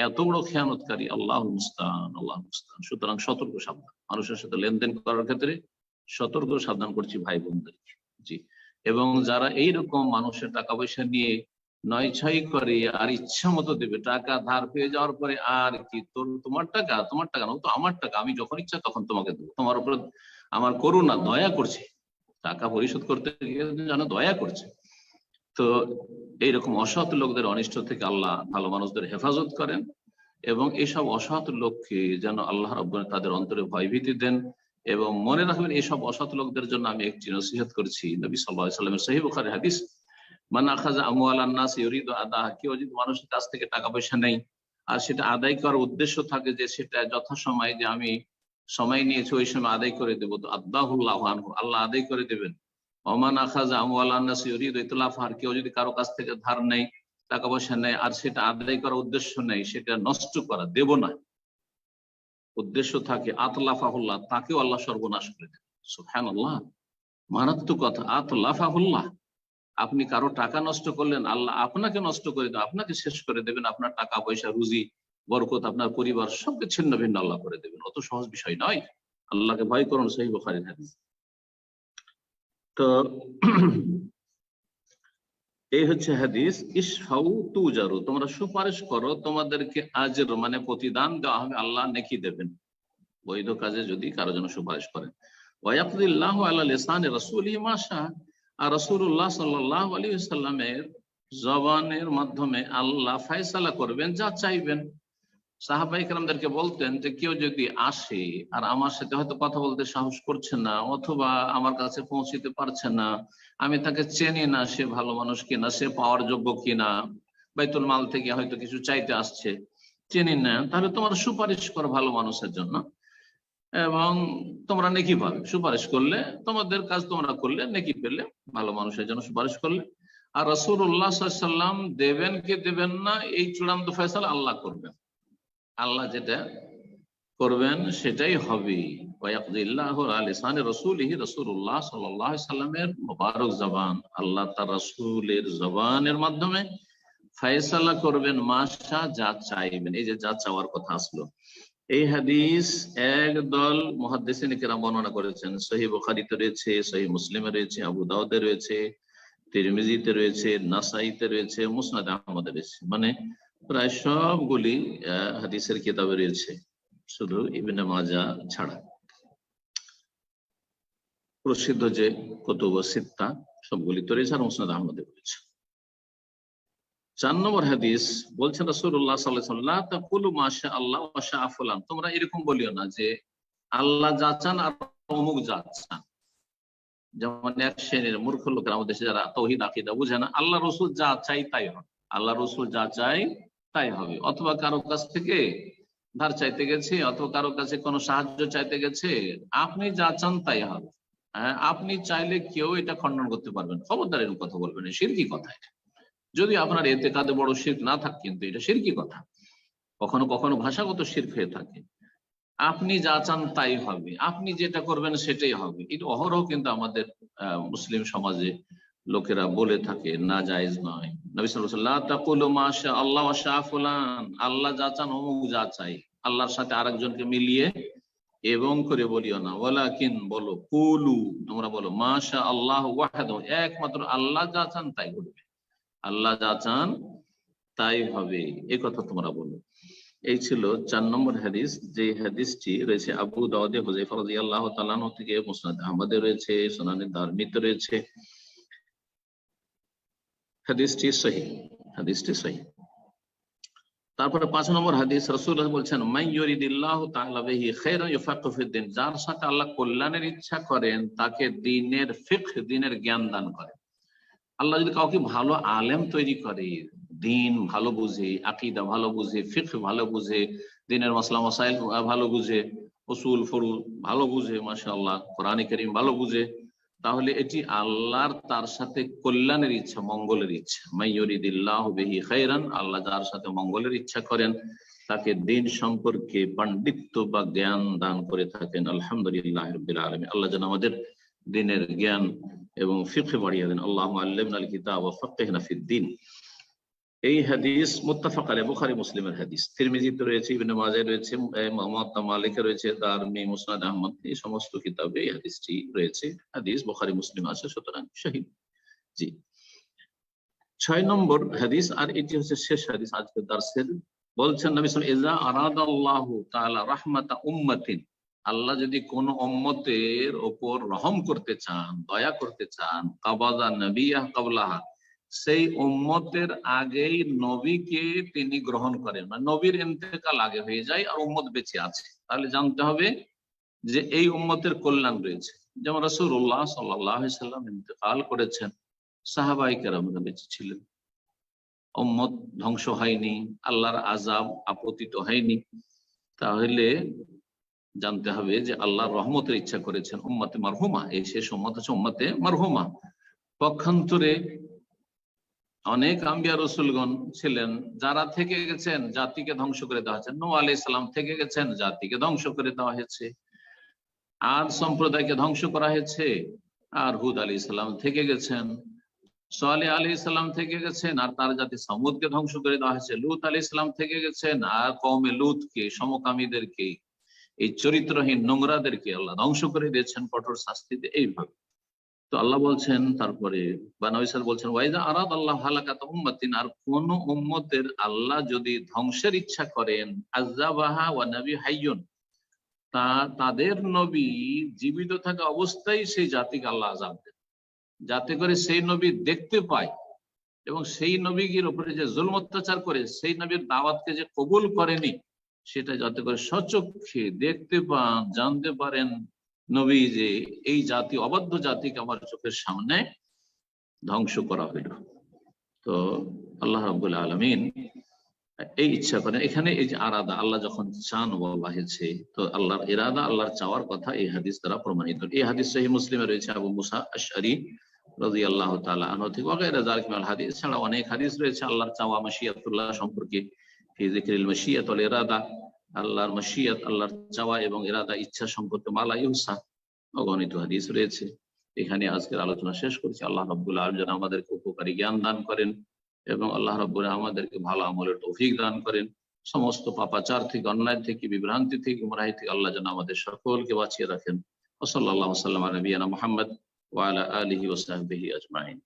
এত বড় খেয়ানতকারী, আল্লাহু মুস্তাআন, আল্লাহু মুস্তাআন। সুতরাং সতর্ক সাবধান, মানুষের সাথে লেনদেন করার ক্ষেত্রে সতর্ক সাবধান করছি ভাই বোনদেরকে। জি, এবং যারা এইরকম মানুষের টাকা পয়সা নিয়ে নয় ছয় করে আর ইচ্ছা মতো দেবে, টাকা ধার পেয়ে যাওয়ার পরে আর কি তোমার টাকা না, তো আমার টাকা, আমি যখন ইচ্ছা তখন তোমাকে দেবো, তোমার উপর আমার করুণা, দয়া করছে, টাকা পরিশোধ করতে গিয়ে যেন দয়া করছে। তো এইরকম অসৎ লোকদের অনিষ্ট থেকে আল্লাহ ভালো মানুষদের হেফাজত করেন, এবং এইসব অসৎ লোককে যেন আল্লাহ রাব্বুল আলামিন তাদের অন্তরে ভয়ভীতি দেন। এবং মনে রাখবেন, এইসব অসৎ লোকদের জন্য আমি একটি নসিহত করছি, নবী সাল্লাল্লাহু আলাইহি ওয়াসাল্লামের সহিহ বুখারীর হাদিস, মান আখাযা আমওয়ালান নাস ইউরিদু আদাহা, কেউ যদি মানুষের কাছ থেকে টাকা পয়সা নেই আর সেটা আদায় করার উদ্দেশ্য থাকে যে সেটা যথাসময়ে, যে আমি সময় নিয়েছি ওই সময় আদায় করে দেবো, তো আদাহুল্লাহু আনহু, আল্লাহ আদায় করে দেবেন। ওমান আখাযা আমওয়ালান নাস ইউরিদু ইতলাফা, কেউ যদি কারো কাছ থেকে ধার নেই, টাকা পয়সা নেই, আর সেটা আদায় করার উদ্দেশ্য নেই, সেটা নষ্ট করা, দেব না উদ্দেশ্য থাকে, আতলাফাহুল্লাহ, তাকেও আল্লাহ সর্বনাশ করে দেবেন। সুবহানাল্লাহ, মারাত্মক কথা, আতলাফাহুল্লাহ। আপনি কারো টাকা নষ্ট করলেন, আল্লাহ আপনাকে নষ্ট করে দেবেন, আপনাকে শেষ করে দেবেন, আপনার টাকা পয়সা, রুজি, বরকত, আপনার পরিবার সবকে ছিন্ন ভিন্ন আল্লাহ করে দেবেন। অত সহজ বিষয় নয়, আল্লাহকে ভয় করুন, সহিহ বুখারীর হাদিস। তো এই হচ্ছে হাদিস, ইশফাউ তুজারু, তোমরা সুপারিশ করো, তোমাদেরকে আজর মানে প্রতিদান দেওয়া হবে, আল্লাহ নেকি দেবেন বৈধ কাজে যদি কারো জন্য সুপারিশ করেন। ওয়ায়াকদিল্লাহু আলা লিসানি রাসূলিহি মা শাআ, আর রাসূলুল্লাহ সাল্লাল্লাহু আলাইহি ওয়াসাল্লামের জবানের মাধ্যমে আল্লাহ ফয়সালা করবেন যা চাইবেন। সাহাবায়ে কেরামদেরকে বলতেন যে কেউ যদি আসে আর আমার সাথে হয়তো কথা বলতে সাহস করছে না, অথবা আমার কাছে পৌঁছতে পারছে না, আমি তাকে চিনি না, সে ভালো মানুষ কিনা, সে পাওয়ার যোগ্য কিনা, বাইতুল মাল থেকে হয়তো কিছু চাইতে আসছে, চিনি না, তাহলে তোমরা সুপারিশ করো ভালো মানুষের জন্য, এবং তোমরা নেকি পাবে। সুপারিশ করলে, তোমাদের কাজ তোমরা করলে, নেকি পেলে, ভালো মানুষের জন্য সুপারিশ করলে। আর রাসূলুল্লাহ সাল্লাল্লাহু আলাইহি ওয়াসাল্লাম দেবেন কি দেবেন না, এই চূড়ান্ত ফয়সালা আল্লাহ করবেন। আল্লাহ যেটা করবেন সেটাই হবে। ওয়ায়াকদিল্লাহু আলা লিসানি রাসূলিহি, রাসূলুল্লাহ সাল্লাল্লাহু আলাইহি ওয়াসাল্লামের মুবারক জবান, আল্লাহ তার রাসূলের জবানের মাধ্যমে ফয়সালা করবেন, মাশা, যা চাইবেন। এই যে যা চাওয়ার কথা আসলো, এই হাদিস একদল মুহাদ্দিসিন কেরাম বর্ণনা করেছেন। সহিহ বুখারীতে রয়েছে, সহিহ মুসলিমে রয়েছে, আবু দাউদে রয়েছে, তিরমিজিতে রয়েছে, নাসাইতে রয়েছে, মুসনাদ আহমদে রয়েছে, মানে প্রায় সবগুলি হাদিসের কিতাবে রয়েছে, শুধু ইবনে মাজাহ ছাড়া। প্রসিদ্ধ যে কুতুব সিত্তা সবগুলি তো রয়েছে, আর মুসনাদ আহমদে রয়েছে। 4 নম্বর হাদিস বলছেন রাসূলুল্লাহ সাল্লাল্লাহু আলাইহি ওয়াসাল্লাম, লা তাকুলু মাশা আল্লাহ ওয়া শাআ ফুলান, তোমরা এরকম বলিও না যে আল্লাহ যা চান আর অমুক যা চান। যেমন এক শ্রেণীর মূর্খ লোকের আমাদের দেশে যারা তাওহীদ আকীদা বুঝে না, আল্লাহ রসুল যা চাই তাই হবে, আল্লাহ রসুল যা চাই তাই হবে। অথবা কারো কাছ থেকে ধার চাইতে গেছে, অথবা কারো কাছে কোনো সাহায্য চাইতে গেছে, আপনি যা চান তাই হবে। হ্যাঁ, আপনি চাইলে কেউ এটা খণ্ডন করতে পারবেন, খবরদার এরকম কথা বলবেন, শিরকি কথা এটা। যদি আপনার এতে কাদে বড় শিরক না থাকে, কিন্তু এটা শিরকি কথা, কখনো কখনো ভাষাগত শিরক হয়ে থাকে। আপনি যা চান তাই হবে, আপনি যেটা করবেন সেটাই হবে, এটা অহরহ কিন্তু আমাদের মুসলিম সমাজে লোকেরা বলে থাকে, না জায়েজ নয়। নবী সাল্লাল্লাহু আলাইহি ওয়াসাল্লাম তাকুলু মাশা আল্লাহ ওয়া শা ফুলান, আল্লাহ যা চান অমুক যা চাই, আল্লাহর সাথে আরেকজনকে মিলিয়ে এবং করে বলিও না, ওয়ালাকিন বলো, কুলু তোমরা বলো, মাশা আল্লাহ ওয়াহদাহু, একমাত্র আল্লাহ যা চান তাই ঘটবে, আল্লাহ যা চান তাই হবে, এই কথা তোমরা বলো। এই ছিল 4 নম্বর হাদিস, যে হাদিসটি রয়েছে আবু দাউদে হুযায়ফা রাদিয়াল্লাহু তাআলা আনহু থেকে, মুসনাদ আহমদে রয়েছে, সুনানে দারমিতে রয়েছে, হাদিসটি সহিহ, হাদিসটি সহিহ। তারপরে 5 নম্বর হাদিস, রাসূলুল্লাহ বলছেন, মান ইউরিদিল্লাহু তাআলা বিহি খায়রান ইউফাক্কিহু ফিদ-দ্বীন, যার সাথে আল্লাহ কল্যাণের ইচ্ছা করেন তাকে দ্বীনের ফিকহ, দ্বীনের জ্ঞান দান করেন। আল্লাহ যদি কাউকে ভালো আলেম তৈরি করে, দ্বীন ভালো বুঝে, আকীদা ভালো বুঝে, ফিকহ ভালো বুঝে, দ্বীনের মাসলা মাসাইল ভালো বুঝে, উসুল ফুরুল ভালো বুঝে, মাশাআল্লাহ কোরআনে কারীম ভালো বুঝে, তাহলে এটি আল্লাহর তার সাথে কল্যাণের ইচ্ছা, মঙ্গলের ইচ্ছা। মাইয়ুরিদিল্লাহু বিহি খায়রান, আল্লাহ যার সাথে মঙ্গলের ইচ্ছা করেন তাকে দ্বীন সম্পর্কে পাণ্ডিত্য বা জ্ঞান দান করে থাকেন। আলহামদুলিল্লাহ রাব্বিল আলামিন, আল্লাহ যেন আমাদের দ্বীনের জ্ঞান এবং ফিকহ বাড়িয়ে দেন। আল্লাহুম্মা আল্লিমনাল কিতাব ওয়া ফাক্কিহনা ফিদ-দ্বীন। এই হাদিস মুত্তাফাক আলাইহি, বুখারী মুসলিমের হাদিস, তিরমিজিতে রয়েছে, ইবনে মাজাহ রয়েছে, মুওয়াত্তা মালিকে রয়েছে, দারমি, মুসনাদ আহমদ, এই সমস্ত কিতাবে এই হাদিসটি রয়েছে। হাদিস বুখারী মুসলিম আছে, সুতরাং সহিহ। জি, 6 নম্বর হাদিস, আর এটি হচ্ছে শেষ হাদিস আজকের দার্সের। বলছেন নবী সাল্লাল্লাহু আলাইহি ওয়াসাল্লাম, ইযা আরাদাল্লাহু তাআলা রাহমাতা উম্মাতিন, আল্লাহ যদি কোন উম্মতের ওপর রহম করতে চান, দয়া করতে চান, কাবাদা নবিয়াহ ক্বাবলাহা, সেই উম্মতের আগেই নবীকে তিনি গ্রহণ করেন, মানে নবীর ইন্তেকাল আগে হয়ে যায় আর উম্মত বেঁচে আছে, তাহলে জানতে হবে যে এই উম্মতের কল্যাণ রয়েছে। যেমন রাসূলুল্লাহ সাল্লাল্লাহু আলাইহি ওয়াসাল্লাম ইন্তেকাল করেছেন, সাহাবায়ে কেরামরা বেঁচে ছিলেন, উম্মত ধ্বংস হয়নি, আল্লাহর আযাব আপতিত হয়নি, তাহলে জানতে হবে যে আল্লাহ রহমতের ইচ্ছা করেছেন উম্মতে মারহুমা, এই শেষ উম্মত হচ্ছে উম্মতে মারহুমা। পক্ষান্তরে অনেক আম্বিয়া রসুলগণ ছিলেন যারা থেকে গেছেন, জাতিকে ধ্বংস করে দেওয়া হয়েছে। নূহ আলাইহিস সালাম থেকে গেছেন, জাতিকে ধ্বংস করে দেওয়া হয়েছে। আদ সম্প্রদায়কে ধ্বংস করা হয়েছে, আর হুদ আলাইহিস সালাম থেকে গেছেন। সালেহ আলাইহিস সালাম থেকে গেছেন, আর তার জাতি সামুদকে ধ্বংস করে দেওয়া হয়েছে। লূত আলাইহিস সালাম থেকে গেছেন, আর কওমে লূতকে, সমকামীদেরকে, এই চরিত্রহীন নোংরাদেরকে আল্লাহ ধ্বংস করে দিয়েছেন কঠোর শাস্তিতে। এইভাবে তো আল্লাহ বলছেন, তারপরে বা নবী সাল্লাল্লাহু বলছেন, ওয়াইদা আরাদ আল্লাহ হালাকাতা উম্মাতিন, আর কোন উম্মতের আল্লাহ যদি ধ্বংসের ইচ্ছা করেন, আযাবাহা ওয়া নবী হাইয়ুন, তাদের নবী জীবিত থাকা অবস্থায় সেই জাতিকে আল্লাহ আযাব দেন, যাতে করে সেই নবী দেখতে পায় এবং সেই নবীর উপরে যে জুলম অত্যাচার করে, সেই নবীর দাওয়াতকে যে কবুল করেনি, সেটা যাতে করে সচক্ষে দেখতে পান, জানতে পারেন নবী যে এই জাতি, অবাধ্য জাতিকে আমার চোখের সামনে ধ্বংস করা হইল। তো আল্লাহ রাব্বুল আলামিন এই ইচ্ছা করেন। এখানে এই যে আরাদা, আল্লাহ যখন চান বলা হয়েছে, তো আল্লাহর ইরাদা, আল্লাহর চাওয়ার কথা এই হাদিস দ্বারা প্রমাণিত। এই হাদিস সহিহ মুসলিমে রয়েছে, আবু মুসা আশআরী রাদিয়াল্লাহু তাআলা আনহু থেকে, ওয়াগায়রা যালিকা মিনাল হাদিস, ছাড়া অনেক হাদিস রয়েছে আল্লাহর চাওয়া, মাশিয়াতুল্লাহ সম্পর্কে, ফি যিকরিল মাশিয়াত ওয়াল ইরাদা, আল্লাহর মাশিয়াত, আল্লাহর চাওয়া এবং ইরাদা, ইচ্ছা সম্পর্কে মালা ইউসা, অগণিত হাদিস রয়েছে। এখানে আজকের আলোচনা শেষ করছি। আল্লাহ রাব্বুল আলামিন যেন আমাদেরকে উপকারী জ্ঞান দান করেন এবং আল্লাহ রাব্বুল আলামিন আমাদেরকে ভালো আমলের তৌফিক দান করেন। সমস্ত পাপাচার থেকে, অন্যায় থেকে, বিভ্রান্তি থেকে, গুমরাহি থেকে আল্লাহ যেন আমাদের সকলকে বাঁচিয়ে রাখেন। ওয়া সাল্লাল্লাহু ওয়া সাল্লাম আলা নবিয়িনা মুহাম্মদ ওয়া আলা আলিহি ওয়া সাহবিহি আজমাইন।